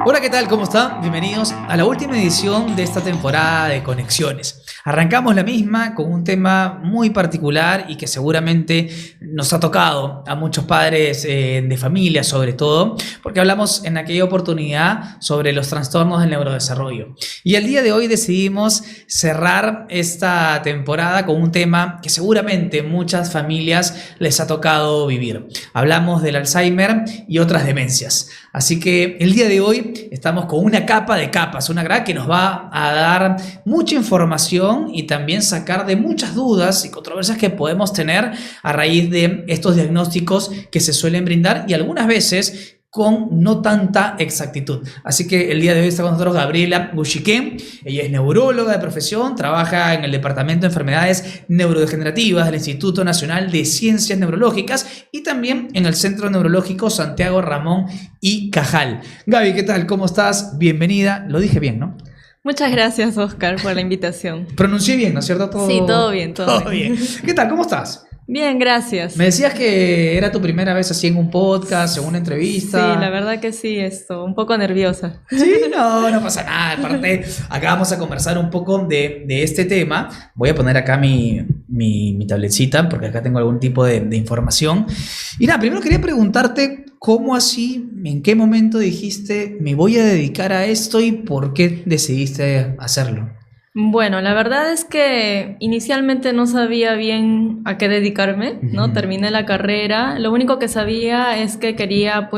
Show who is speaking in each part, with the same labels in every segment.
Speaker 1: Hola, ¿qué tal? ¿Cómo están? Bienvenidos a la última edición de esta temporada de Conexiones. Arrancamos la misma con un tema muy particular y que seguramente nos ha tocado a muchos padres de familia, sobre todo, porque hablamos en aquella oportunidad sobre los trastornos del neurodesarrollo. Y el día de hoy decidimos cerrar esta temporada con un tema que seguramente muchas familias les ha tocado vivir. Hablamos del Alzheimer y otras demencias. Así que el día de hoy estamos con una capa de capas, una gran que nos va a dar mucha información y también sacar de muchas dudas y controversias que podemos tener a raíz de estos diagnósticos que se suelen brindar y algunas veces con no tanta exactitud. Así que el día de hoy está con nosotros Gabriela Guchiquén. Ella es neuróloga de profesión, trabaja en el Departamento de Enfermedades Neurodegenerativas del Instituto Nacional de Ciencias Neurológicas y también en el Centro Neurológico Santiago Ramón y Cajal. Gaby, ¿qué tal? ¿Cómo estás? Bienvenida. Lo dije bien, ¿no?
Speaker 2: Muchas gracias, Oscar, por la invitación.
Speaker 1: Pronuncié bien, ¿no es cierto? ¿Todo?
Speaker 2: Sí, todo bien, todo bien.
Speaker 1: ¿Qué tal? ¿Cómo estás?
Speaker 2: Bien, gracias.
Speaker 1: Me decías que era tu primera vez así en un podcast, en una entrevista.
Speaker 2: Sí, la verdad que sí, un poco nerviosa.
Speaker 1: Sí, no pasa nada. Aparte, acá vamos a conversar un poco de este tema. Voy a poner acá mi tabletcita porque acá tengo algún tipo de información. Y nada, primero quería preguntarte cómo así, en qué momento dijiste me voy a dedicar a esto y por qué decidiste hacerlo.
Speaker 2: Bueno, la verdad es que inicialmente no sabía bien a qué dedicarme, ¿no? Terminé la carrera, lo único que sabía es que quería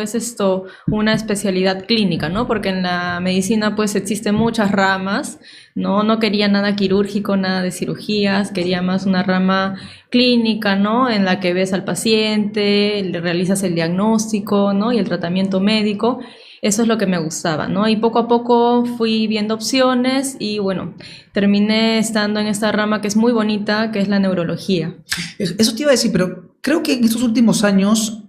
Speaker 2: una especialidad clínica, ¿no? Porque en la medicina pues existen muchas ramas, ¿no? No quería nada quirúrgico, nada de cirugías, quería más una rama clínica, ¿no? En la que ves al paciente, le realizas el diagnóstico, ¿no? Y el tratamiento médico. Eso es lo que me gustaba, ¿no? Y poco a poco fui viendo opciones y bueno, terminé estando en esta rama que es muy bonita, que es la neurología.
Speaker 1: Eso te iba a decir, pero creo que en estos últimos años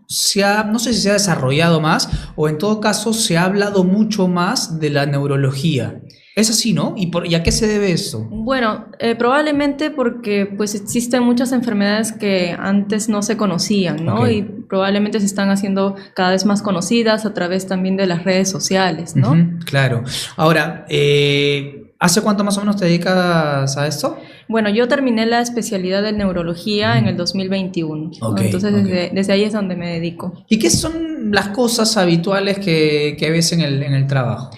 Speaker 1: no sé si se ha desarrollado más o en todo caso se ha hablado mucho más de la neurología. Es así, ¿no? ¿Y a qué se debe esto?
Speaker 2: Bueno, probablemente porque pues existen muchas enfermedades que antes no se conocían, ¿no?
Speaker 1: Okay.
Speaker 2: Y probablemente se están haciendo cada vez más conocidas a través también de las redes sociales, ¿no?
Speaker 1: Claro. Ahora, ¿hace cuánto más o menos te dedicas a esto?
Speaker 2: Bueno, yo terminé la especialidad de neurología en el 2021.
Speaker 1: Okay,
Speaker 2: entonces, desde ahí es donde me dedico.
Speaker 1: ¿Y qué son las cosas habituales que ves en el trabajo?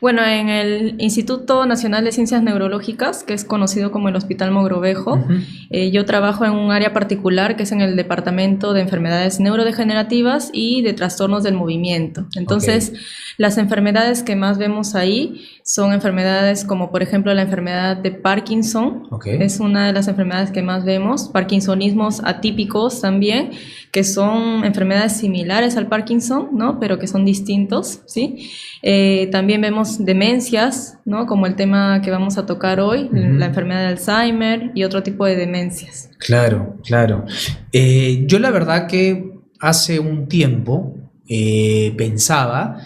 Speaker 2: Bueno, en el Instituto Nacional de Ciencias Neurológicas, que es conocido como el Hospital Mogrovejo, yo trabajo en un área particular que es en el Departamento de Enfermedades Neurodegenerativas y de Trastornos del Movimiento. Entonces, las enfermedades que más vemos ahí son enfermedades como, por ejemplo, la enfermedad de Parkinson. Es una de las enfermedades que más vemos. Parkinsonismos atípicos también, que son enfermedades similares al Parkinson, ¿no? Pero que son distintos, ¿sí? También vemos demencias, ¿no? Como el tema que vamos a tocar hoy, la enfermedad de Alzheimer y otro tipo de demencias.
Speaker 1: Claro. Yo la verdad que hace un tiempo pensaba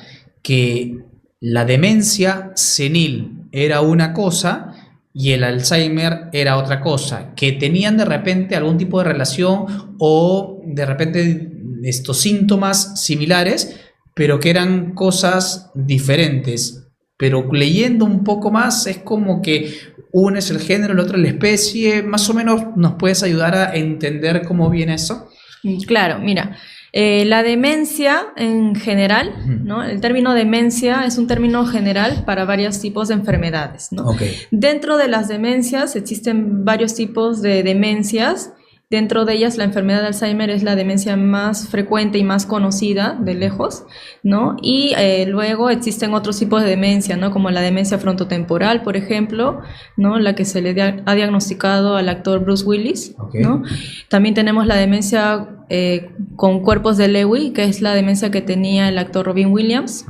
Speaker 1: que la demencia senil era una cosa y el Alzheimer era otra cosa, que tenían de repente algún tipo de relación o de repente estos síntomas similares, pero que eran cosas diferentes. Pero leyendo un poco más es como que uno es el género, el otro es la especie. Más o menos nos puedes ayudar a entender cómo viene eso.
Speaker 2: Claro, mira, la demencia en general, ¿no? El término demencia es un término general para varios tipos de enfermedades, ¿no? Dentro de las demencias existen varios tipos de demencias. Dentro de ellas, la enfermedad de Alzheimer es la demencia más frecuente y más conocida de lejos, ¿no? Y luego existen otros tipos de demencia, ¿no? Como la demencia frontotemporal, por ejemplo, ¿no? La que se le ha diagnosticado al actor Bruce Willis, ¿no? También tenemos la demencia con cuerpos de Lewy, que es la demencia que tenía el actor Robin Williams,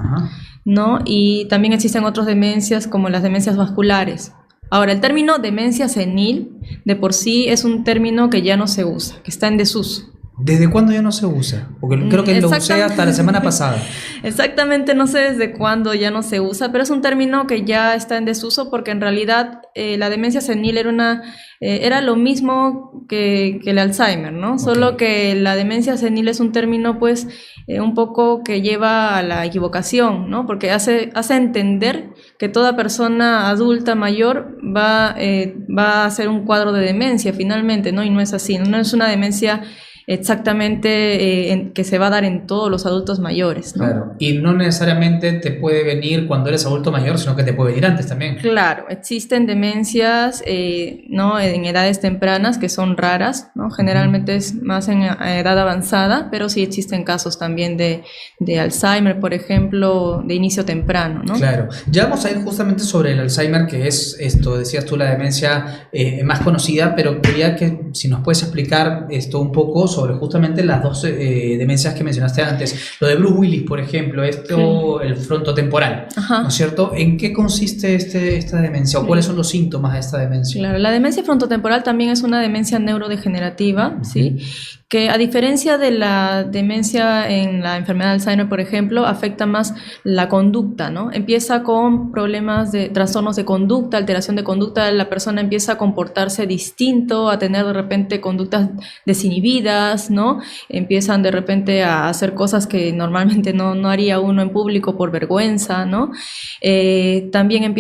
Speaker 2: ¿no? Y también existen otras demencias como las demencias vasculares. Ahora, el término demencia senil de por sí es un término que ya no se usa, que está en desuso,
Speaker 1: ¿Desde cuándo ya no se usa? Porque creo que lo usé hasta la semana pasada.
Speaker 2: Exactamente, no sé desde cuándo ya no se usa, pero es un término que ya está en desuso porque en realidad la demencia senil era lo mismo que el Alzheimer, ¿no? Okay. Solo que la demencia senil es un término pues un poco que lleva a la equivocación, ¿no? Porque hace entender que toda persona adulta mayor va a hacer un cuadro de demencia finalmente, ¿no? Y no es así, no es una demencia exactamente que se va a dar en todos los adultos mayores, ¿no?
Speaker 1: Claro, y no necesariamente te puede venir cuando eres adulto mayor, sino que te puede venir antes también.
Speaker 2: Claro, existen demencias ¿no? en edades tempranas que son raras, ¿no? Generalmente es más en edad avanzada, pero sí existen casos también de Alzheimer, por ejemplo, de inicio temprano, ¿no?
Speaker 1: Claro, ya vamos a ir justamente sobre el Alzheimer, que es esto, decías tú, la demencia más conocida, pero quería que si nos puedes explicar esto un poco sobre justamente las dos demencias que mencionaste antes. Lo de Bruce Willis, por ejemplo, el frontotemporal, ¿no es cierto? ¿En qué consiste esta demencia o cuáles son los síntomas de esta demencia?
Speaker 2: Claro, la demencia frontotemporal también es una demencia neurodegenerativa, ¿sí? Que a diferencia de la demencia en la enfermedad de Alzheimer, por ejemplo, afecta más la conducta, ¿no? Empieza con problemas de trastornos de conducta, alteración de conducta, la persona empieza a comportarse distinto, a tener de repente conductas desinhibidas, ¿no? Empiezan de repente a hacer cosas que normalmente no haría uno en público por vergüenza, ¿no? También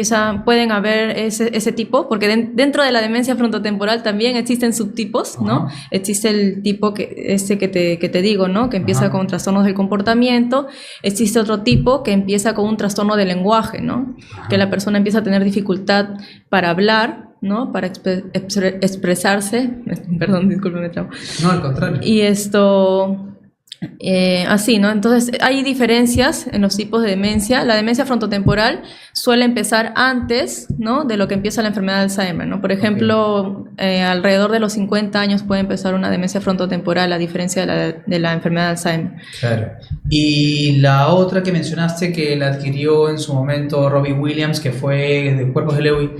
Speaker 2: pueden haber ese tipo, porque dentro de la demencia frontotemporal también existen subtipos, ¿no? Existe el tipo que te digo, ¿no? Que empieza con trastornos del comportamiento. Existe otro tipo que empieza con un trastorno del lenguaje, ¿no? Que la persona empieza a tener dificultad para hablar, ¿no? Para expresarse. Perdón, discúlpeme, tramo.
Speaker 1: No, al contrario.
Speaker 2: Y así, ¿no? Entonces, hay diferencias en los tipos de demencia. La demencia frontotemporal suele empezar antes, ¿no? De lo que empieza la enfermedad de Alzheimer, ¿no? Por ejemplo, alrededor de los 50 años puede empezar una demencia frontotemporal, a diferencia de la enfermedad de Alzheimer.
Speaker 1: Claro. Y la otra que mencionaste que la adquirió en su momento Robin Williams, que fue de Cuerpos de Lewy.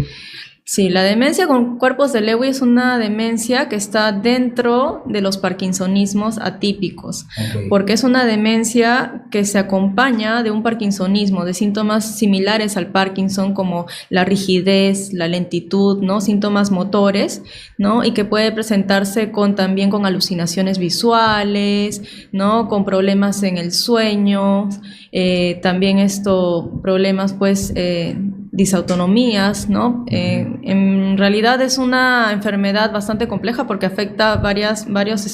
Speaker 2: Sí, la demencia con cuerpos de Lewy es una demencia que está dentro de los parkinsonismos atípicos, porque es una demencia que se acompaña de un parkinsonismo, de síntomas similares al Parkinson como la rigidez, la lentitud, ¿no? Síntomas motores, ¿no? Y que puede presentarse también con alucinaciones visuales, ¿no? Con problemas en el sueño, también problemas pues disautonomías, ¿no? En realidad es una enfermedad bastante compleja porque afecta varios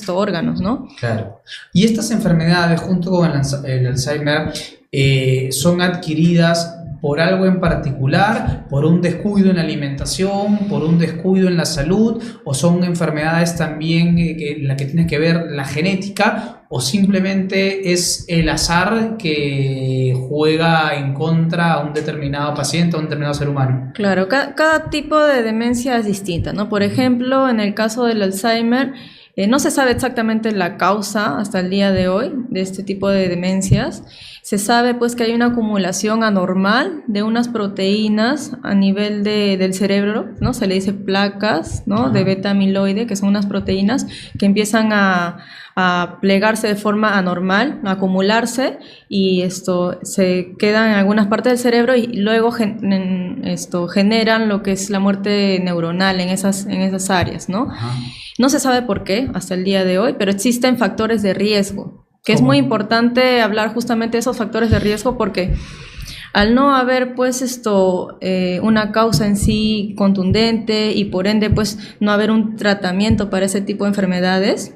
Speaker 2: órganos, ¿no?
Speaker 1: Claro. Y estas enfermedades, junto con el Alzheimer, son adquiridas por algo en particular, por un descuido en la alimentación, por un descuido en la salud, o son enfermedades también en las que tiene que ver la genética, o simplemente es el azar que juega en contra a un determinado paciente, a un determinado ser humano.
Speaker 2: Claro, cada tipo de demencia es distinta, ¿no? Por ejemplo, en el caso del Alzheimer, no se sabe exactamente la causa hasta el día de hoy de este tipo de demencias. Se sabe pues que hay una acumulación anormal de unas proteínas a nivel del cerebro, ¿no? Se le dice placas, ¿no? De beta amiloide, que son unas proteínas que empiezan a plegarse de forma anormal, a acumularse, y se quedan en algunas partes del cerebro y luego generan lo que es la muerte neuronal en esas áreas, ¿no? No se sabe por qué hasta el día de hoy, pero existen factores de riesgo, que es muy importante hablar justamente de esos factores de riesgo porque al no haber pues una causa en sí contundente y por ende pues no haber un tratamiento para ese tipo de enfermedades,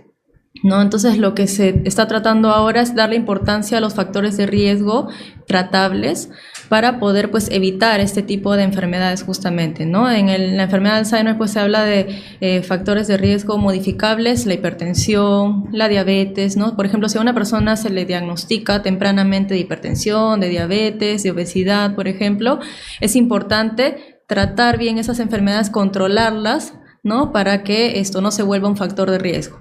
Speaker 2: ¿no? Entonces lo que se está tratando ahora es darle importancia a los factores de riesgo tratables para poder pues evitar este tipo de enfermedades justamente, ¿no? En la enfermedad de Alzheimer pues se habla de factores de riesgo modificables, la hipertensión, la diabetes, ¿no? Por ejemplo, si a una persona se le diagnostica tempranamente de hipertensión, de diabetes, de obesidad, por ejemplo, es importante tratar bien esas enfermedades, controlarlas, ¿no? Para que esto no se vuelva un factor de riesgo.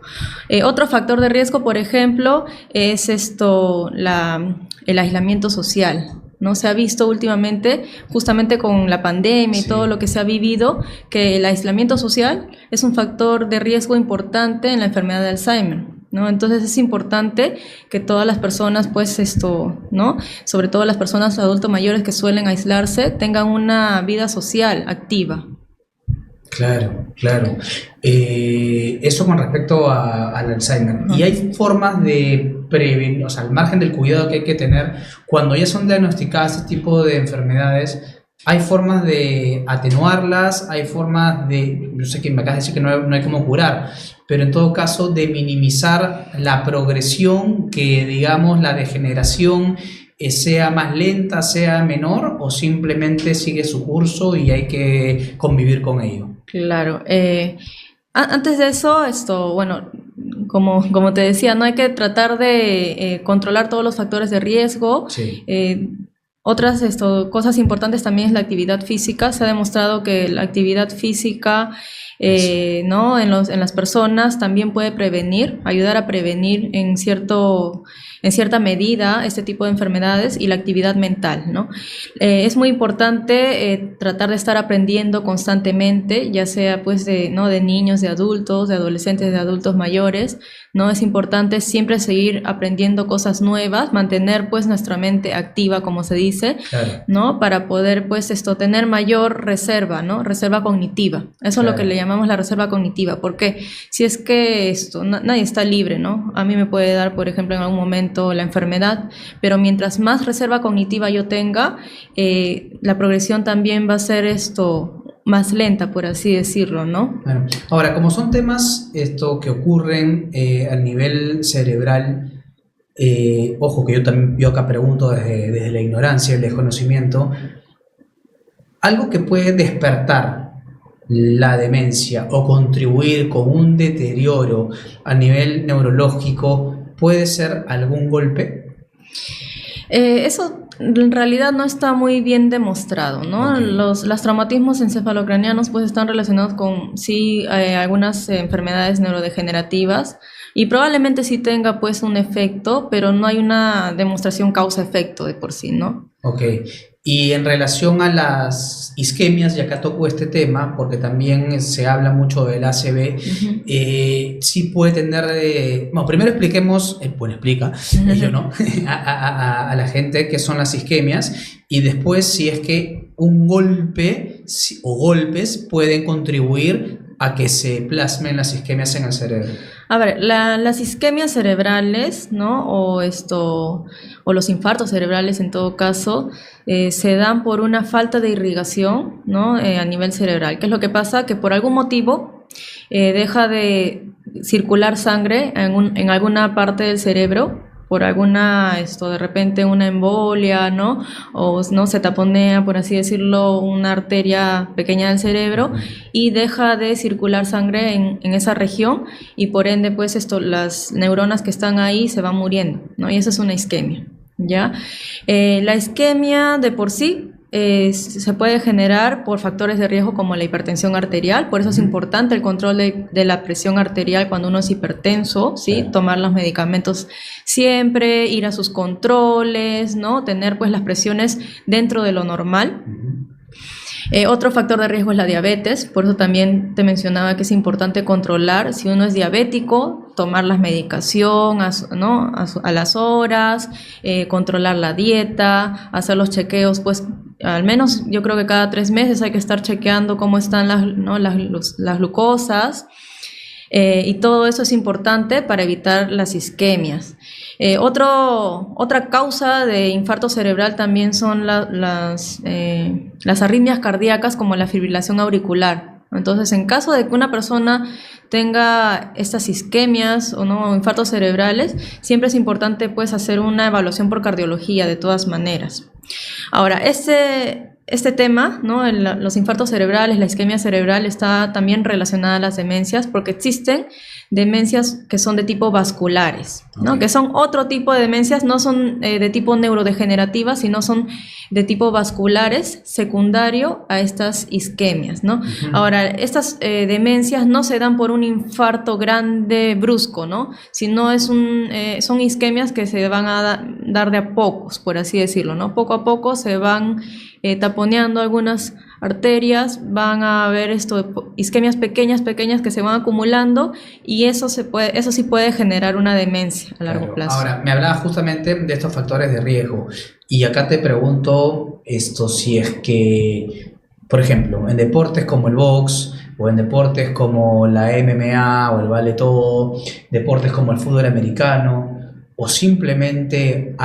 Speaker 2: Otro factor de riesgo, por ejemplo, es el aislamiento social, ¿no? Se ha visto últimamente, justamente con la pandemia y todo lo que se ha vivido, que el aislamiento social es un factor de riesgo importante en la enfermedad de Alzheimer. ¿no? Entonces es importante que todas las personas, pues ¿no? Sobre todo las personas adultos mayores que suelen aislarse, tengan una vida social activa.
Speaker 1: Claro, claro. Eso con respecto al Alzheimer. ¿Y hay formas de prevenir, o sea, al margen del cuidado que hay que tener, cuando ya son diagnosticadas este tipo de enfermedades, hay formas de atenuarlas, hay formas de, yo sé que me acabas de decir que no hay cómo curar, pero en todo caso de minimizar la progresión, que digamos la degeneración sea más lenta, sea menor, o simplemente sigue su curso y hay que convivir con ello?
Speaker 2: Claro. Antes de eso, bueno, como te decía, no hay que tratar de controlar todos los factores de riesgo.
Speaker 1: Sí.
Speaker 2: Otras cosas importantes también es la actividad física. Se ha demostrado que la actividad física ¿no? en las personas también puede ayudar a prevenir en cierta medida este tipo de enfermedades, y la actividad mental, ¿no? Es muy importante tratar de estar aprendiendo constantemente, ya sea pues de niños, de adultos, de adolescentes, de adultos mayores, ¿no? Es importante siempre seguir aprendiendo cosas nuevas, mantener pues nuestra mente activa, como se dice,
Speaker 1: claro,
Speaker 2: ¿no? Para poder pues tener mayor reserva, ¿no? Reserva cognitiva. Eso
Speaker 1: claro,
Speaker 2: es lo que le llamamos la reserva cognitiva, porque si es que nadie está libre, ¿no? A mí me puede dar, por ejemplo, en algún momento la enfermedad, pero mientras más reserva cognitiva yo tenga, la progresión también va a ser más lenta, por así decirlo, ¿no?
Speaker 1: Bueno, ahora, como son temas que ocurren a nivel cerebral, ojo que yo acá pregunto desde la ignorancia, el desconocimiento, algo que puede despertar la demencia o contribuir con un deterioro a nivel neurológico, ¿puede ser algún golpe?
Speaker 2: Eso en realidad no está muy bien demostrado, ¿no?
Speaker 1: Okay.
Speaker 2: Los traumatismos encefalocranianos pues están relacionados con algunas enfermedades neurodegenerativas, y probablemente sí tenga pues un efecto, pero no hay una demostración causa-efecto de por sí, ¿no?
Speaker 1: Ok. Y en relación a las isquemias, y acá toco este tema porque también se habla mucho del ACV, sí puede tener... bueno, primero expliquemos, explica, yo no, a la gente qué son las isquemias, y después si es que un golpe o golpes pueden contribuir a que se plasmen las isquemias en el cerebro.
Speaker 2: A ver, las isquemias cerebrales, ¿no? O los infartos cerebrales en todo caso, se dan por una falta de irrigación, ¿no? A nivel cerebral. ¿Qué es lo que pasa? Que por algún motivo deja de circular sangre en alguna parte del cerebro, por alguna, de repente una embolia, ¿no? O no se taponea, por así decirlo, una arteria pequeña del cerebro, y deja de circular sangre en esa región, y por ende, pues las neuronas que están ahí se van muriendo, ¿no? Y eso es una isquemia, ¿ya? La isquemia de por sí se puede generar por factores de riesgo como la hipertensión arterial, por eso es importante el control de la presión arterial cuando uno es hipertenso, ¿sí? Tomar los medicamentos siempre, ir a sus controles, ¿no? Tener pues las presiones dentro de lo normal. Otro factor de riesgo es la diabetes, por eso también te mencionaba que es importante controlar, si uno es diabético, tomar la medicación a las horas, controlar la dieta, hacer los chequeos, pues al menos yo creo que cada 3 meses hay que estar chequeando cómo están las glucosas, y todo eso es importante para evitar las isquemias. Otra causa de infarto cerebral también son las arritmias cardíacas, como la fibrilación auricular. Entonces, en caso de que una persona tenga estas isquemias o infartos cerebrales, siempre es importante pues hacer una evaluación por cardiología de todas maneras. Ahora, este tema, ¿no? Los infartos cerebrales, la isquemia cerebral, está también relacionada a las demencias, porque existen demencias que son de tipo vasculares, ¿no? Que son otro tipo de demencias, no son de tipo neurodegenerativas, sino son de tipo vasculares, secundario a estas isquemias, ¿no? Ahora, estas demencias no se dan por un infarto grande, brusco, ¿no? Sino son isquemias que se van a dar de a pocos, por así decirlo, ¿no? Poco a poco se van taponeando algunas arterias, van a haber isquemias pequeñas que se van acumulando y eso sí puede generar una demencia a largo plazo.
Speaker 1: Ahora, me hablabas justamente de estos factores de riesgo y acá te pregunto si es que, por ejemplo, en deportes como el box o en deportes como la MMA o el vale todo, deportes como el fútbol americano o simplemente